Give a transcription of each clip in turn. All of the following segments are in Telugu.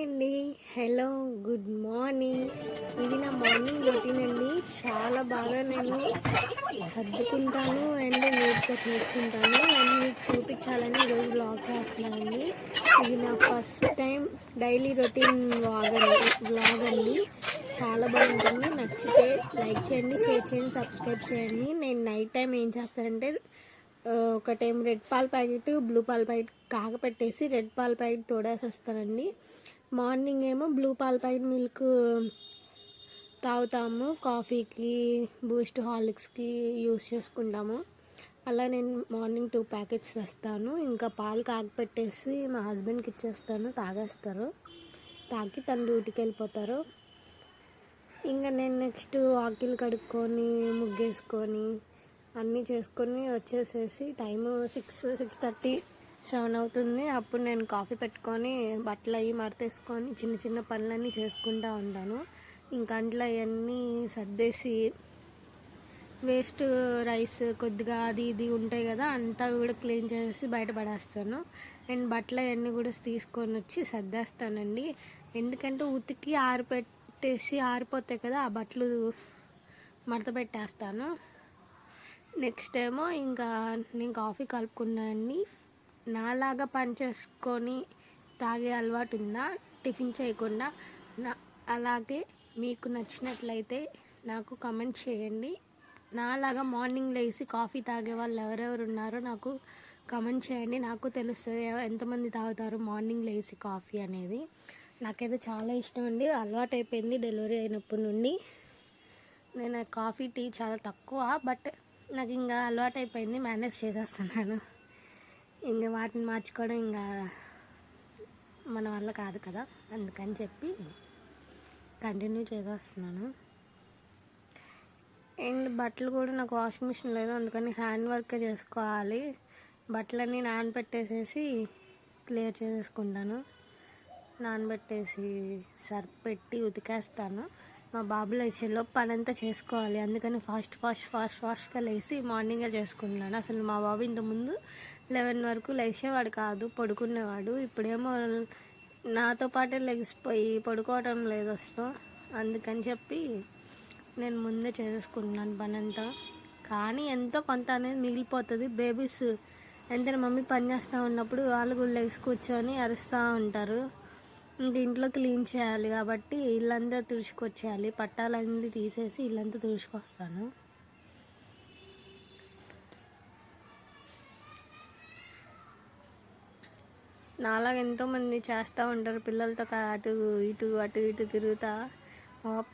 అండి. Hello, good morning. ఇది నా మార్నింగ్ రొటీన్ అండి. చాలా బాగా నేను సర్దుకుంటాను అండ్ నీట్గా చేసుకుంటాను అండ్ మీకు చూపించాలని ఈరోజు వ్లాగ్ చేస్తున్నానండి. ఇది నా first time daily routine vlog అండి. చాలా బాగుంటుంది. నచ్చితే లైక్ చేయండి, షేర్ చేయండి, సబ్స్క్రైబ్ చేయండి. నేను నైట్ టైం ఏం చేస్తానంటే ఒకటేమో రెడ్ పాల ప్యాకెట్, బ్లూ పాల ప్యాకెట్ కాగపెట్టేసి రెడ్ పాల ప్యాకెట్ తోడేసేస్తానండి. మార్నింగ్ ఏమో బ్లూ పాల ప్యాకెట్ మిల్క్ తాగుతాము, కాఫీకి, బూస్ట్, హార్లిక్స్కి యూస్ చేసుకుంటాము. అలా నేను మార్నింగ్ 2 ప్యాకెట్స్ తెస్తాను. ఇంకా పాలు కాగపెట్టేసి మా హస్బెండ్కి ఇచ్చేస్తాను, తాగేస్తారు. తాగి తను డ్యూటీకి వెళ్ళిపోతారు. ఇంకా నేను నెక్స్ట్ వాకిలు కడుక్కొని ముగ్గేసుకొని అన్నీ చేసుకొని వచ్చేసేసి టైము 6:30, 7 అవుతుంది. అప్పుడు నేను కాఫీ పెట్టుకొని బట్టలు అవి మడతేసుకొని చిన్న చిన్న పనులన్నీ చేసుకుంటూ ఉంటాను. ఇంకా అంట్లో అవన్నీ సర్దేసి వేస్ట్ రైస్ కొద్దిగా అది ఇది ఉంటాయి కదా, అంతా కూడా క్లీన్ చేసి బయట పడేస్తాను. అండ్ బట్టలు అవన్నీ కూడా తీసుకొని వచ్చి సర్దేస్తానండి. ఎందుకంటే ఉతికి ఆరిపెట్టేసి ఆరిపోతాయి కదా, ఆ బట్టలు మడత పెట్టేస్తాను. నెక్స్ట్ ఏమో ఇంకా నేను కాఫీ కలుపుకున్నానండి. నాలాగా పని చేసుకొని తాగే అలవాటు ఉందా టిఫిన్ చేయకుండా? అలాగే మీకు నచ్చినట్లయితే నాకు కమెంట్ చేయండి. నాలాగా మార్నింగ్ లేచి కాఫీ తాగే వాళ్ళు ఎవరెవరు ఉన్నారో నాకు కమెంట్ చేయండి. నాకు తెలుస్తుంది ఎంతమంది తాగుతారు మార్నింగ్ లేచి కాఫీ అనేది. నాకైతే చాలా ఇష్టం అండి, అలవాటు అయిపోయింది డెలివరీ అయినప్పటి నుండి. నేను కాఫీ, టీ చాలా తక్కువ, బట్ నాకు ఇంకా అలవాటు అయిపోయింది, మేనేజ్ చేసేస్తున్నాను. ఇంకా వాటిని మార్చుకోవడం ఇంకా మన వల్ల కాదు కదా, అందుకని చెప్పి కంటిన్యూ చేసేస్తున్నాను. అండ్ బట్టలు కూడా నాకు వాషింగ్ మిషన్ లేదు, అందుకని హ్యాండ్ వర్కే చేసుకోవాలి. బట్టలన్నీ నానబెట్టేసేసి క్లియర్ చేసేసుకుంటాను. నానబెట్టేసి సర్ఫ్ పెట్టి ఉతికేస్తాను. మా బాబు లేచేలోపు పని అంతా చేసుకోవాలి, అందుకని ఫాస్ట్గా లేచి మార్నింగే చేసుకుంటున్నాను. అసలు మా బాబు ఇంతకుముందు 11 వరకు లేచేవాడు కాదు, పడుకునేవాడు. ఇప్పుడేమో నాతో పాటే లెగిసిపోయి పడుకోవడం లేదు అసలు. అందుకని చెప్పి నేను ముందే చేసుకుంటున్నాను పని అంతా. కానీ ఎంతో కొంత అనేది మిగిలిపోతుంది. బేబీస్ ఎంతైనా మమ్మీ పని చేస్తూ ఉన్నప్పుడు వాళ్ళు కూడా లెగిసి కూర్చొని అరుస్తూ ఉంటారు. ఇంక ఇంట్లో క్లీన్ చేయాలి కాబట్టి ఇల్లంతా తుడుచుకొచ్చేయాలి. పట్టాలన్నీ తీసేసి ఇల్లంతా తుడుచుకొస్తాను. నాలాగా ఎంతోమంది చేస్తూ ఉంటారు పిల్లలతో అటు ఇటు తిరుగుతా.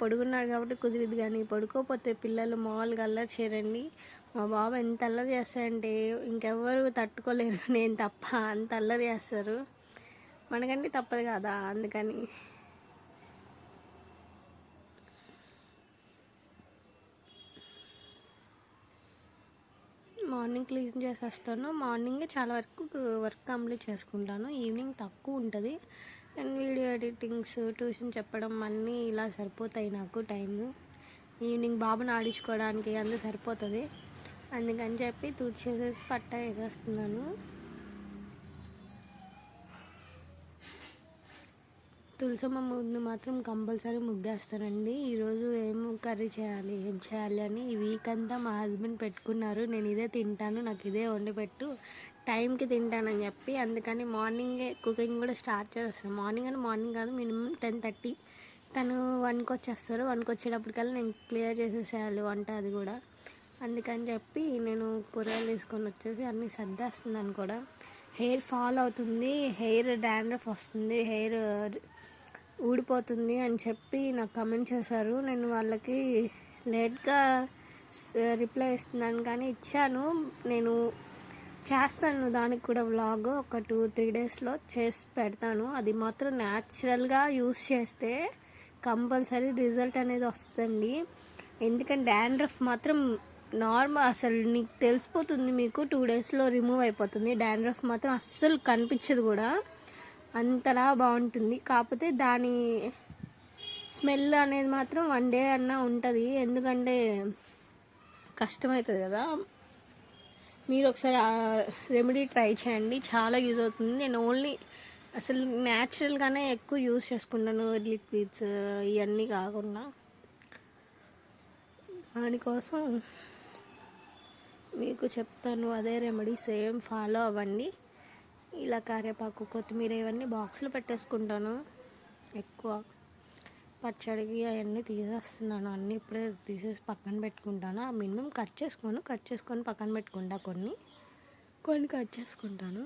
పడుకున్నాడు కాబట్టి కుదిరిద్ది, కానీ పడుకోకపోతే పిల్లలు మామూలుగా అల్లరి చేయరండి. మా బాబు ఎంత అల్లరి చేస్తారంటే ఇంకెవ్వరు తట్టుకోలేరు, నేను తప్ప. అంత అల్లరి చేస్తారు. మనకంటే తప్పదు కదా, అందుకని. మార్నింగ్ క్లీన్ చేసేస్తాను. మార్నింగే చాలా వరకు వర్క్ కంప్లీట్ చేసుకుంటాను. ఈవినింగ్ తక్కువ ఉంటుంది. అండ్ వీడియో ఎడిటింగ్స్, ట్యూషన్ చెప్పడం అన్నీ ఇలా సరిపోతాయి నాకు టైము. ఈవినింగ్ బాబుని ఆడించుకోవడానికి అంతా సరిపోతుంది. అందుకని చెప్పి తుడిచేసేసి పట్టా వేసేస్తున్నాను. తులసమ్మ ముందు మాత్రం కంపల్సరీ ముగ్గేస్తానండి. ఈరోజు ఏం కర్రీ చేయాలి, ఏం చేయాలి అని ఈ వీక్ అంతా మా హస్బెండ్ పెట్టుకున్నారు. నేను ఇదే తింటాను, నాకు ఇదే వండి పెట్టు, టైంకి తింటానని చెప్పి. అందుకని మార్నింగే కుకింగ్ కూడా స్టార్ట్ చేస్తాను. మార్నింగ్ కాదు, మినిమం 10:30. తను 1కి వచ్చేస్తారు. 1కి వచ్చేటప్పటికల్లా నేను క్లియర్ చేసేసేయాలి వంట, అది కూడా. అందుకని చెప్పి నేను కూరగాయలు తీసుకొని వచ్చేసి అన్నీ సర్దేస్తున్నాను కూడా. హెయిర్ ఫాల్ అవుతుంది, హెయిర్ డాండ్రఫ్ వస్తుంది, హెయిర్ ఊడిపోతుంది అని చెప్పి నాకు కమెంట్ చేశారు. నేను వాళ్ళకి లేట్గా రిప్లై ఇస్తున్నాను, కానీ ఇచ్చాను. నేను చేస్తాను దానికి కూడా వ్లాగ్ ఒక 2-3 డేస్లో చేసి పెడతాను. అది మాత్రం న్యాచురల్గా యూస్ చేస్తే కంపల్సరీ రిజల్ట్ అనేది వస్తుందండి. ఎందుకంటే డాండ్రఫ్ మాత్రం నార్మల్, అసలు నీకు తెలిసిపోతుంది, మీకు 2 డేస్లో రిమూవ్ అయిపోతుంది. డాండ్రఫ్ మాత్రం అస్సలు కనిపించదు కూడా, అంతలా బాగుంటుంది. కాకపోతే దాని స్మెల్ అనేది మాత్రం 1 డే అన్నా ఉంటుంది, ఎందుకంటే కష్టమవుతుంది కదా. మీరు ఒకసారి రెమెడీ ట్రై చేయండి, చాలా యూజ్ అవుతుంది. నేను ఓన్లీ అసలు న్యాచురల్గానే ఎక్కువ యూస్ చేసుకుంటాను లిక్విడ్స్ ఇవన్నీ కాకుండా. దానికోసం మీకు చెప్తాను, అదే రెమెడీ సేమ్ ఫాలో అవ్వండి. ఇలా కరివేపాకు కొత్తిమీర ఇవన్నీ బాక్స్లో పెట్టేసుకుంటాను. ఎక్కువ పచ్చడికి అవన్నీ తీసేస్తున్నాను, అన్నీ ఇప్పుడే తీసేసి పక్కన పెట్టుకుంటాను. మినిమం కట్ చేసుకొని పక్కన పెట్టుకుంటా, కొన్ని కట్ చేసుకుంటాను.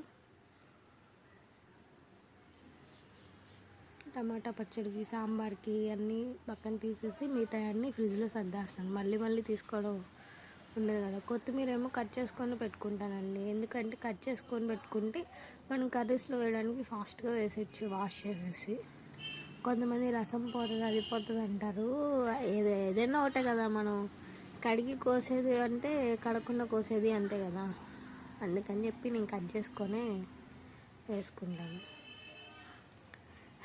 టమాటా పచ్చడికి సాంబార్కి అన్నీ పక్కన తీసేసి మిగతా అన్నీ ఫ్రిడ్జ్లో సర్దేస్తాను. మళ్ళీ తీసుకోవడం ఉండదు కదా. కొత్తిమీర ఏమో కట్ చేసుకొని పెట్టుకుంటానండి, ఎందుకంటే కట్ చేసుకొని పెట్టుకుంటే మనం కర్రీస్లో వేయడానికి ఫాస్ట్గా వేసేయచ్చు వాష్ చేసేసి. కొంతమంది రసం పోతుంది అది పోతుంది అంటారు. ఏదైనా ఒకటే కదా, మనం కడిగి కోసేది అంటే కడగకుండా కోసేది అంతే కదా. అందుకని చెప్పి నేను కట్ చేసుకొని వేసుకుంటాను.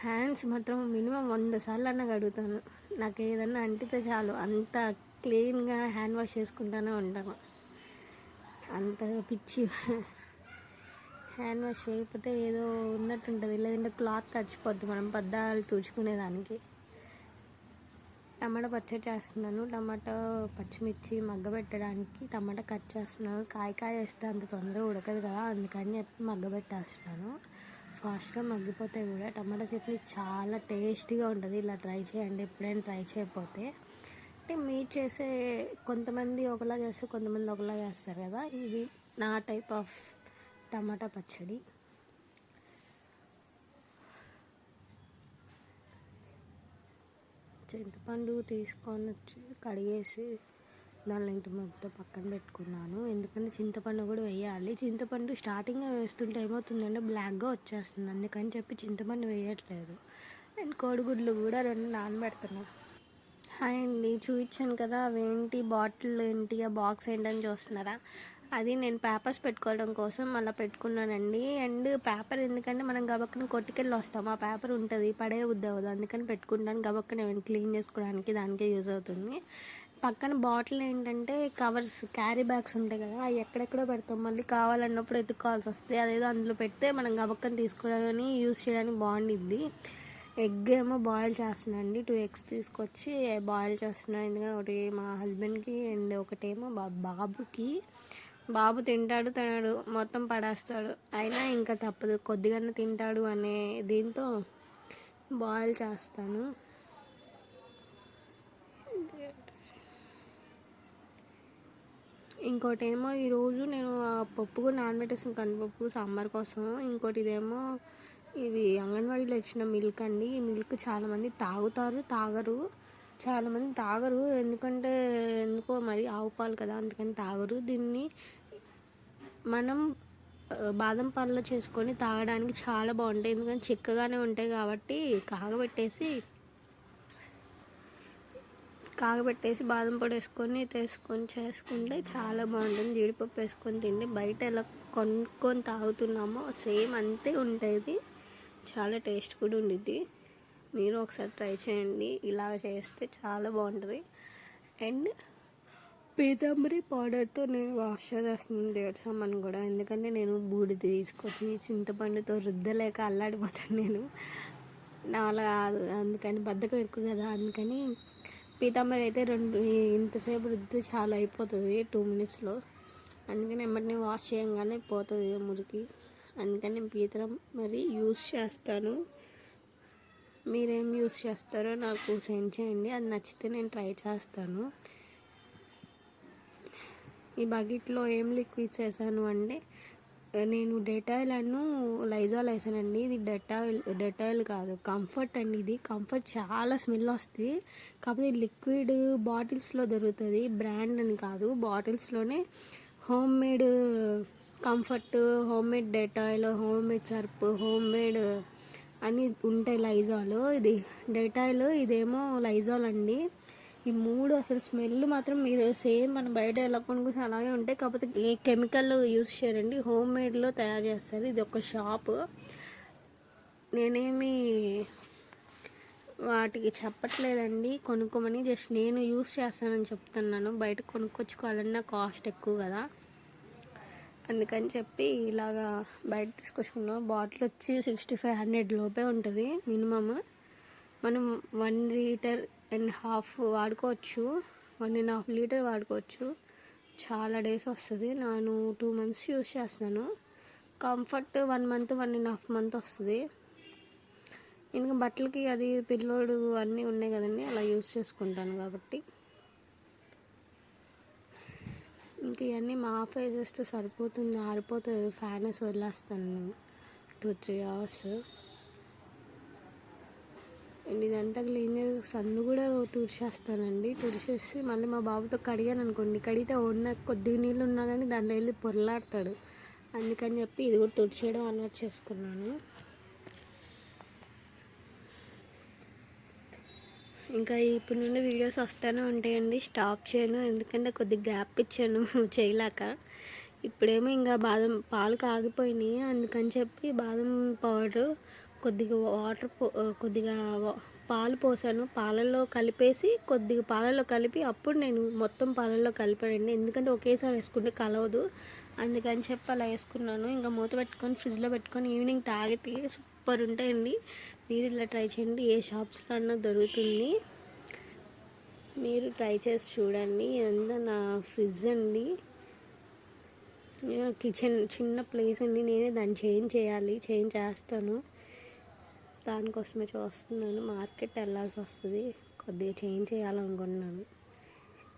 హ్యాండ్స్ మాత్రం మినిమం 100 సార్లు అన్నా కడుగుతాను. నాకు ఏదన్నా అంటితే చాలు అంత క్లీన్గా హ్యాండ్ వాష్ చేసుకుంటూనే ఉంటాను. అంత పిచ్చి. హ్యాండ్ వాష్ చేయకపోతే ఏదో ఉన్నట్టుంటుంది, లేదంటే క్లాత్ తడిచిపోద్ది మనం పద్దాలు తుడుచుకునేదానికి. టమాటా పచ్చడి చేస్తున్నాను. టమాటా పచ్చిమిర్చి మగ్గబెట్టడానికి టమాటా కట్ చేస్తున్నాను. కాయ వేస్తే అంత తొందరగా ఉడకదు కదా, అందుకని చెప్పి మగ్గబెట్టేస్తున్నాను. ఫాస్ట్గా మగ్గిపోతాయి కూడా. టమాటా చట్నీ చాలా టేస్టీగా ఉంటుంది, ఇలా ట్రై చేయండి ఎప్పుడైనా ట్రై చేయకపోతే. అంటే మీరు చేసే కొంతమంది ఒకలా చేస్తే కొంతమంది ఒకలా చేస్తారు కదా, ఇది నా టైప్ ఆఫ్ టమాటా పచ్చడి. చింతపండు తీసుకొని వచ్చి కడిగేసి దానిలో ఇంత ముద్ద పక్కన పెట్టుకున్నాను. ఎందుకంటే చింతపండు కూడా వేయాలి. చింతపండు స్టార్టింగ్గా వేస్తుంటే ఏమవుతుందంటే బ్లాక్గా వచ్చేస్తుంది, అందుకని చెప్పి చింతపండు వేయట్లేదు. అండ్ కోడిగుడ్లు కూడా 2 నానబెడుతున్నాను. హాయ్ అండి, చూపించాను కదా అవేంటి బాటిల్ ఏంటి ఆ బాక్స్ ఏంటని చూస్తున్నారా? అది నేను పేపర్స్ పెట్టుకోవడం కోసం అలా పెట్టుకున్నానండి. అండ్ పేపర్ ఎందుకంటే మనం గబక్కన కొట్టుకెళ్ళి వస్తాం, ఆ పేపర్ ఉంటుంది పడే ఉద్దవదు, అందుకని పెట్టుకుంటాను. గబక్కన ఏమైనా క్లీన్ చేసుకోవడానికి దానికే యూజ్ అవుతుంది. పక్కన బాటిల్ ఏంటంటే కవర్స్, క్యారీ బ్యాగ్స్ ఉంటాయి కదా, అవి ఎక్కడెక్కడో పెడతాం, మళ్ళీ కావాలన్నప్పుడు ఎత్తుక్కోవాల్సి వస్తుంది. అదేదో అందులో పెడితే మనం గబక్కన తీసుకుని యూజ్ చేయడానికి బాగుండిద్ది. ఎగ్ ఏమో బాయిల్ చేస్తున్నానండి. 2 eggs తీసుకొచ్చి బాయిల్ చేస్తున్నాను, ఎందుకంటే ఒకటి మా హస్బెండ్కి అండ్ ఒకటేమో బాబుకి. బాబు తింటాడు మొత్తం పడేస్తాడు, అయినా ఇంకా తప్పదు, కొద్దిగానే తింటాడు అనే దీంతో బాయిల్ చేస్తాను. ఇంకోటి ఏమో ఈరోజు నేను పప్పు కూడా నానబెట్టేసాను, కందిపప్పు సాంబార్ కోసం. ఇంకోటి ఇదేమో ఇవి అంగన్వాడీలో ఇచ్చిన మిల్క్ అండి. ఈ మిల్క్ చాలామంది చాలామంది తాగరు, ఎందుకో మరి ఆవు పాలు కదా, అందుకని తాగరు. దీన్ని మనం బాదం పాలలో చేసుకొని తాగడానికి చాలా బాగుంటాయి, ఎందుకంటే చిక్కగానే ఉంటాయి కాబట్టి. కాగబెట్టేసి బాదం పొడి వేసుకొని చేసుకుంటే చాలా బాగుంటుంది. జీడిపప్పు వేసుకొని తింటే బయట ఎలా కొనుక్కొని తాగుతున్నామో సేమ్ అంతే ఉంటుంది, చాలా టేస్ట్ కూడా ఉండిద్ది. మీరు ఒకసారి ట్రై చేయండి, ఇలా చేస్తే చాలా బాగుంటుంది. అండ్ పీతాంబరి పౌడర్తో నేను వాష్ చేస్తున్నాను దేవుడి సామాన్ కూడా, ఎందుకంటే నేను బూడిద తీసుకొచ్చి చింతపండుతో రుద్దలేక అల్లాడిపోతాను నేను, నా వల్ల కాదు, అందుకని బద్ధకం ఎక్కువ కదా. అందుకని పీతాంబరి అయితే ఇంతసేపు రుద్దితే చాలా అయిపోతుంది 2 minutesలో, అందుకని వెంటనే వాష్ చేయగానే పోతుంది మురికి. అందుకని నేను పీతాంబరి యూస్ చేస్తాను. మీరేం యూస్ చేస్తారో నాకు సెండ్ చేయండి, అది నచ్చితే నేను ట్రై చేస్తాను. ఈ బకెట్లో ఏం లిక్విడ్స్ వేసాను అంటే నేను డెటాయిల్ అను లైజాల్ వేసానండి. ఇది డెటాయిల్ కాదు, కంఫర్ట్ అండి. ఇది కంఫర్ట్ చాలా స్మెల్ వస్తుంది, కాకపోతే లిక్విడ్ బాటిల్స్లో దొరుకుతుంది, బ్రాండ్ అని కాదు, బాటిల్స్లోనే. Homemade Comfort, homemade Dettol, homemade Surf, homemade అని ఉంటాయి. లైజాల్, ఇది డెటాయిల్, ఇదేమో లైజాల్ అండి. ఈ 3 అసలు స్మెల్ మాత్రం మీరు సేమ్ మనం బయట ఎలా కొనుక్కుంటే అలాగే ఉంటాయి, కాకపోతే ఏ కెమికల్ యూజ్ చేయరండి, హోమ్ మేడ్లో తయారు చేస్తారు. ఇది ఒక షాపు, నేనేమి వాటికి చెప్పట్లేదండి కొనుక్కోమని, జస్ట్ నేను యూజ్ చేస్తానని చెప్తున్నాను. బయట కొనుక్కొచ్చుకోవాలన్నా కాస్ట్ ఎక్కువ కదా, అందుకని చెప్పి ఇలాగా బయట తీసుకొచ్చుకున్నాం. బాటిల్ వచ్చి 6500 లోపే ఉంటుంది మినిమమ్. మనం 1.5 లీటర్ వాడుకోవచ్చు, 1.5 లీటర్ వాడుకోవచ్చు. చాలా డేస్ వస్తుంది. నేను 2 months యూస్ చేస్తాను. కంఫర్ట్ 1 month 1.5 month వస్తుంది. ఇంకా బట్టలకి అది పిల్లోడు అన్నీ ఉన్నాయి కదండి, అలా యూస్ చేసుకుంటాను కాబట్టి. ఇంక ఇవన్నీ మాఫ్ వేసేస్తే సరిపోతుంది, ఆరిపోతుంది. ఫ్యాన్ వేసి వదిలేస్తాను 2-3 hours. అండ్ ఇదంతా క్లీన్ చేసి సందు కూడా తుడిచేస్తానండి. తుడిచేసి మళ్ళీ మా బాబుతో కడిగాను అనుకోండి, కడిగితే ఉన్న కొద్దిగా నీళ్ళు ఉన్నా కానీ దాంట్లో వెళ్ళి పొరలాడతాడు. అందుకని చెప్పి ఇది కూడా తుడిచేయడం అలవాటు చేసుకున్నాను. ఇంకా ఇప్పుడు నుండి వీడియోస్ వస్తూనే ఉంటాయండి, స్టాప్ చేయను. ఎందుకంటే కొద్దిగా గ్యాప్ ఇచ్చాను చేయలేక. ఇప్పుడేమో ఇంకా పాలు కాగిపోయినాయి. అందుకని చెప్పి బాదం పౌడర్ కొద్దిగా కొద్దిగా పాలు పోసాను. పాలల్లో కలిపేసి కొద్దిగా పాలల్లో కలిపి అప్పుడు నేను మొత్తం పాలల్లో కలిపానండి. ఎందుకంటే ఒకేసారి వేసుకుంటే కలవదు. అందుకని చెప్పి అలా వేసుకున్నాను. ఇంకా మూత పెట్టుకొని ఫ్రిడ్జ్లో పెట్టుకొని ఈవినింగ్ తాగితే సూపర్ ఉంటాయండి. మీరు ఇలా ట్రై చేయండి, ఏ షాప్స్లో అన్నా దొరుకుతుంది. మీరు ట్రై చేసి చూడండి. ఇదంతా నా ఫ్రిడ్జ్ అండి, కిచెన్ చిన్న ప్లేస్ అండి. నేనే దాన్ని చేంజ్ చేస్తాను. దానికోసమే చూస్తున్నాను. మార్కెట్ వెళ్ళాల్సి వస్తుంది, కొద్దిగా చేంజ్ చేయాలనుకుంటున్నాను.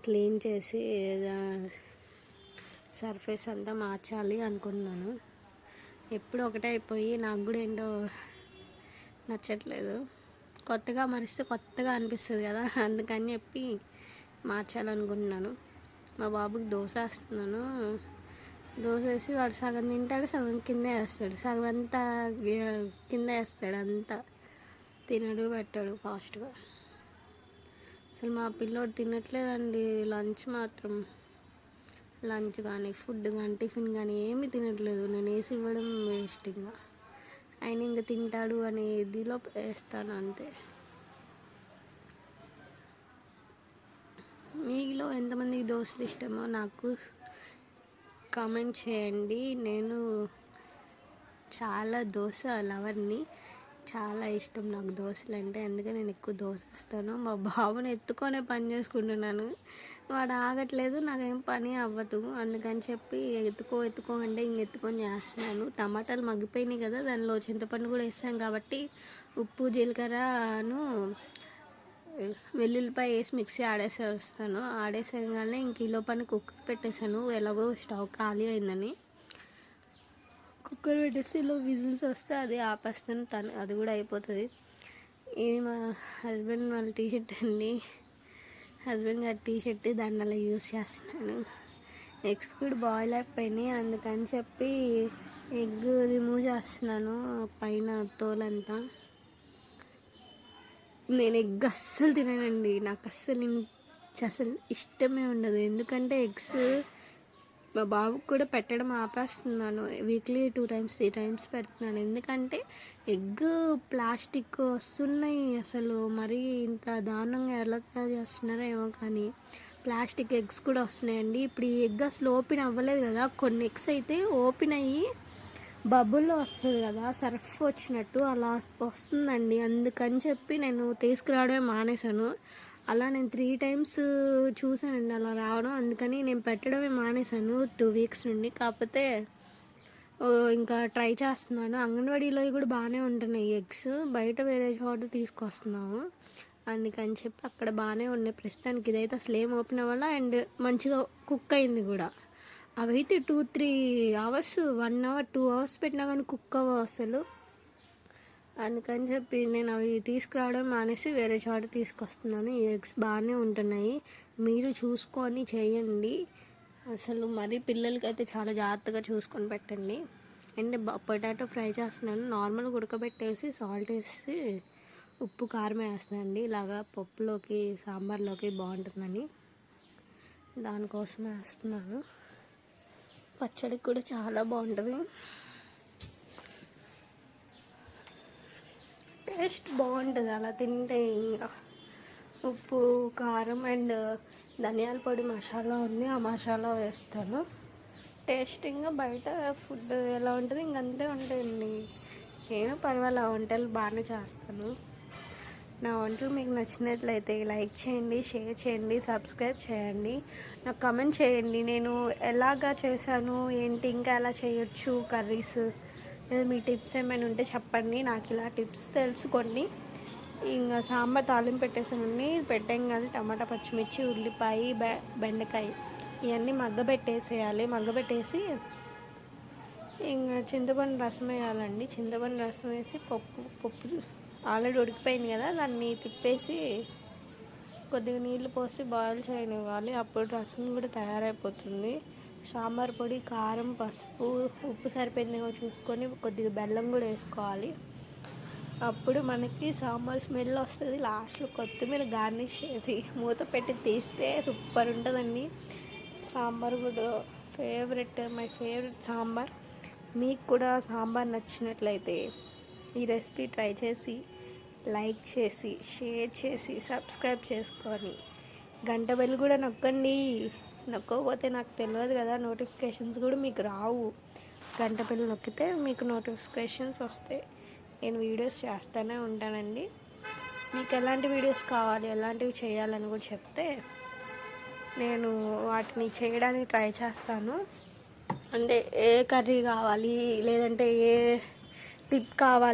క్లీన్ చేసి సర్ఫేస్ అంతా మార్చాలి అనుకుంటున్నాను. ఎప్పుడు ఒకటే అయిపోయి నాకు కూడా ఏంటో నచ్చట్లేదు. కొత్తగా మరిస్తే కొత్తగా అనిపిస్తుంది కదా, అందుకని చెప్పి మార్చాలనుకుంటున్నాను. మా బాబుకి దోశ వేస్తున్నాను. దోశ వేసి వాడు సగం తింటాడు, సగం కింద వేస్తాడు. సగం అంతా కింద వేస్తాడు, అంతా తినడు పెట్టాడు ఫాస్ట్గా. అసలు మా పిల్లోడు తినట్లేదండి లంచ్ కానీ ఫుడ్ కానీ టిఫిన్ కానీ ఏమీ తినట్లేదు. నేను వేసి ఇవ్వడం వేస్ట్. ఇంకా ఆయన ఇంకా తింటాడు అనే ఇదిలో వేస్తాను అంతే. మీలో ఎంతమందికి దోశలు ఇష్టమో నాకు కామెంట్ చేయండి. నేను చాలా దోశ లవర్ని, చాలా ఇష్టం నాకు దోశలు అంటే. అందుకే నేను ఎక్కువ దోశ వేస్తాను. మా బాబుని ఎత్తుకొనే పని చేసుకుంటున్నాను, వాడు ఆగట్లేదు, నాకేం పని అవ్వదు. అందుకని చెప్పి ఎత్తుకో అంటే ఎత్తుకొని చేస్తున్నాను. టమాటాలు మగ్గిపోయినాయి కదా, దానిలో చింతపండు కూడా వేస్తాం కాబట్టి ఉప్పు జీలకర్రను వెల్లుల్లిపాయ వేసి మిక్సీ ఆడేసేయగానే ఇంక ఈలో పని కుక్కర్ పెట్టేశాను. ఎలాగో స్టవ్ ఖాళీ అయిందని కుక్కర్ పెట్టేసి ఇలా విజిల్స్ వస్తే అది ఆపేస్తాను. అది కూడా అయిపోతుంది. ఇది మా హస్బెండ్ వాళ్ళ టీషర్ట్ అండి, హస్బెండ్ గారి టీషర్ట్. దాన్ని అలా యూజ్ చేస్తున్నాను. ఎగ్స్ కూడా బాయిల్ అయిపోయినాయి, అందుకని చెప్పి ఎగ్ రిమూవ్ చేస్తున్నాను పైన తోలంతా. నేను ఎగ్ అస్సలు తిననండి, నాకు అసలు ఇష్టమే ఉండదు. ఎందుకంటే ఎగ్స్ మా బాబుకి కూడా పెట్టడం ఆపేస్తున్నాను. వీక్లీ 2 times 3 times పెడుతున్నాను. ఎందుకంటే ఎగ్ ప్లాస్టిక్ వస్తున్నాయి. అసలు మరీ ఇంత దారుణంగా ఎలా తయారు చేస్తున్నారో ఏమో, కానీ ప్లాస్టిక్ ఎగ్స్ కూడా వస్తున్నాయండి. ఇప్పుడు ఈ ఎగ్ అసలు ఓపెన్ అవ్వలేదు కదా, కొన్ని ఎగ్స్ అయితే ఓపెన్ అయ్యి బబుల్లో వస్తుంది కదా, సర్ఫ్ వచ్చినట్టు అలా వస్తుందండి. అందుకని చెప్పి నేను తీసుకురావడమే మానేశాను. అలా నేను 3 times చూసానండి అలా రావడం. అందుకని నేను పెట్టడమే మానేశాను 2 weeks నుండి. కాకపోతే ఇంకా ట్రై చేస్తున్నాను. అంగన్వాడీలో కూడా బాగానే ఉంటున్నాయి ఎగ్స్, బయట వేరే చోట తీసుకొస్తున్నాము. అందుకని చెప్పి అక్కడ బాగానే ఉన్నాయి ప్రస్తుతానికి. ఇదైతే అసలు ఏం ఓపెన్ అవ్వాలా, అండ్ మంచిగా కుక్ అయింది కూడా. అవైతే 2-3 hours 1 hour 2 hours పెట్టినా కానీ కుక్ అవ్వవు అసలు. అందుకని చెప్పి నేను అవి తీసుకురావడం మానేసి వేరే చోట తీసుకొస్తున్నాను. ఈ ఎగ్స్ బాగానే ఉంటున్నాయి, మీరు చూసుకొని చేయండి. అసలు మరి పిల్లలకి అయితే చాలా జాగ్రత్తగా చూసుకొని పెట్టండి. అండ్ పొటాటో ఫ్రై చేస్తున్నాను. నార్మల్గా ఉడకబెట్టేసి సాల్ట్ వేసి ఉప్పు కారం వేస్తానండి. ఇలాగా పప్పులోకి సాంబార్లోకి బాగుంటుందని దానికోసం వేస్తున్నాను. పచ్చడికి కూడా చాలా బాగుంటుంది, టేస్ట్ బాగుంటుంది అలా తింటే. ఇంకా ఉప్పు కారం అండ్ ధనియాల పొడి మసాలా ఉంది, ఆ మసాలా వేస్తాను. టేస్టింగ్గా బయట ఫుడ్ ఎలా ఉంటుంది ఇంకంతే ఉంటాయండి. నేను పర్వాలేదు వంటలు బాగానే చేస్తాను. నా వంటలు మీకు నచ్చినట్లయితే లైక్ చేయండి, షేర్ చేయండి, సబ్స్క్రైబ్ చేయండి, నాకు కమెంట్ చేయండి. నేను ఎలాగా చేశాను ఏంటి, ఇంకా ఎలా చేయొచ్చు కర్రీస్, లేదా మీ టిప్స్ ఏమైనా ఉంటే చెప్పండి. నాకు ఇలా టిప్స్ తెలుసుకోండి. ఇంకా సాంబార్ తాలింపు పెట్టేసానండి. పెట్టాం కానీ టమాటా, పచ్చిమిర్చి, ఉల్లిపాయ, బెండకాయ ఇవన్నీ మగ్గబెట్టేసేయాలి. మగ్గబెట్టేసి ఇంకా చింతపండు రసం వేయాలండి. చింతపండు రసం వేసి పప్పు ఆల్రెడీ ఉడికిపోయింది కదా, దాన్ని తిప్పేసి కొద్దిగా నీళ్ళు పోసి బాయిల్ చేయనివ్వాలి. అప్పుడు రసం కూడా తయారైపోతుంది. సాంబార్ పొడి, కారం, పసుపు, ఉప్పు సరిపోయిందేమో చూసుకొని కొద్దిగా బెల్లం కూడా వేసుకోవాలి. అప్పుడు మనకి సాంబార్ స్మెల్ వస్తుంది. లాస్ట్లో కొత్తిమీర గార్నిష్ చేసి మూత పెట్టి తీస్తే సూపర్ ఉంటుందండి. సాంబార్ కూడా మై ఫేవరెట్ సాంబార్. మీకు కూడా సాంబార్ నచ్చినట్లయితే ఈ రెసిపీ ట్రై చేసి లైక్ చేసి షేర్ చేసి సబ్స్క్రైబ్ చేసుకొని గంట బెల్ కూడా నొక్కండి. నొక్కకపోతే నాకు తెలియదు కదా, నోటిఫికేషన్స్ కూడా మీకు రావు. గంట బెల్ నొక్కితే మీకు నోటిఫికేషన్స్ వస్తాయి. నేను వీడియోస్ చేస్తూనే ఉంటానండి. మీకు ఎలాంటి వీడియోస్ కావాలి, ఎలాంటివి చేయాలని కూడా చెప్తే నేను వాటిని చేయడానికి ట్రై చేస్తాను. అంటే ఏ కర్రీ కావాలి, లేదంటే ఏ టిప్ కావాలి